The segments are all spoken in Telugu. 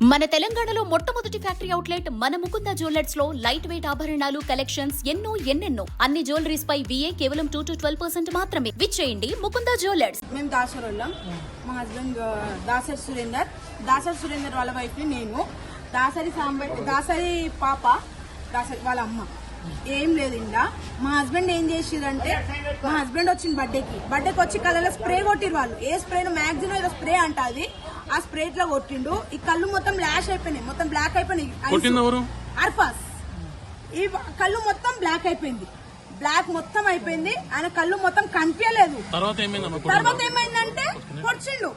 మన తెలంగాణలో మొట్టమొదటి ఫ్యాక్టరీ అవుట్లెట్ మన ముకుంద జ్యువెలర్స్ లో లైట్ వెయిట్ ఆభరణాలు కలెక్షన్స్ ఎన్నెన్నో అన్ని జ్యువెలరీస్ పై VA కేవలం 2 to 12% మాత్రమే. విచ్చేయండి ముకుంద జ్యువెలర్స్. మేము దాసరోళ్ళం. మా హస్బెండ్ దాసరి సురేందర్ వాళ్ళ వైఫ్ ని నేను. దాసరి పాప దాసరి వాళ్ళ అమ్మ. ఏం లేదు ఇందా. మా హస్బెండ్ ఏం చేసిరంటే, మా హస్బెండ్ వచ్చింది బర్త్డేకి వచ్చి కళ్ళలో స్ప్రే కొట్టిరు వాళ్ళు. ఏ స్ప్రే మాక్సిమం ఏదో స్ప్రే అంట అది. ఆ స్ప్రే ఇట్లా కొట్టిండు. ఈ కళ్ళు మొత్తం ల్యాష్ అయిపోయినాయి, మొత్తం బ్లాక్ అయిపోయినాయి. అర్ఫాస్ ఈ కళ్ళు మొత్తం బ్లాక్ అయిపోయింది, బ్లాక్ మొత్తం అయిపోయింది. ఆయన కళ్ళు మొత్తం కనిపించలేదు. తర్వాత ఏమైందంటే పొడిచేసిండు.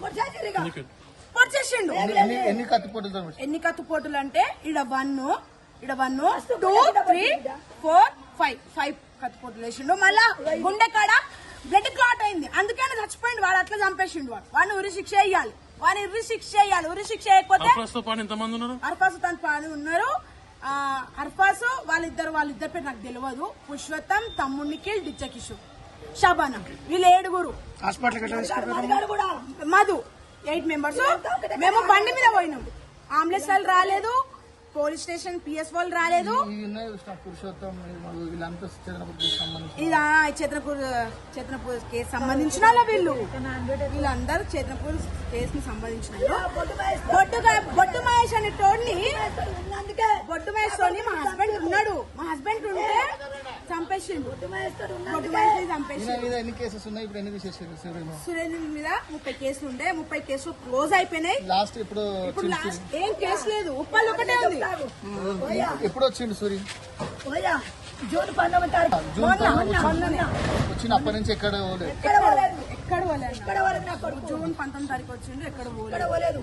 ఎన్ని కత్తిపోటులు అంటే ఇడ 1 2 3 4 5 కత్తిపోటులు వేసిండు. మళ్ళా గుండె కాడ బ్లడ్ క్లాట్ అయింది, అందుకని చచ్చిపోయిండు. వాడు అట్లా చంపేసిండు. వాడిని ఉరి శిక్ష వేయాలి, ఉరి శిక్ష వేయకపోతే అర్ఫాస్ తన పాని ఉన్నారు. అర్ఫాస్ వాళ్ళిద్దరు పేరు నాకు తెలియదు. పుష్పతం, తమ్మునికి డిచ్చ కిషోర్, షబానా, వీళ్ళు 7 మధు 8 మెంబర్స్. మేము బండి మీద పోయినాం. అంబులెన్స్ వాళ్ళు రాలేదు, పోలీస్ స్టేషన్ PS వాళ్ళు రాలేదు. ఇలా చేతనపూర్ కేసు సంబంధించిన వీళ్ళందరూ చేతనపూర్ కేసుకి సంబంధించిన బొట్టు మహేష్ అనే తోడిని బొట్టు మహేష్ తోని మా హస్బెండ్ ఉన్నాడు. మా హస్బెండ్ ఉంటే చంపేసిండు. సురేంద్ర మీద 30 కేసులు ఉండే. 30 కేసులు క్లోజ్ అయిపోయినాయి. ఇప్పుడు లాస్ట్ ఏం కేసు లేదు, ఉప్పల్ ఒకటే ఉంది. ఎప్పుడు వచ్చిండు సూరి? జూన్ 19 తారీఖు వచ్చిన అప్పటి నుంచి ఎక్కడ జూన్ 19 తారీఖు వచ్చిండు, ఎక్కడ పోలేదు.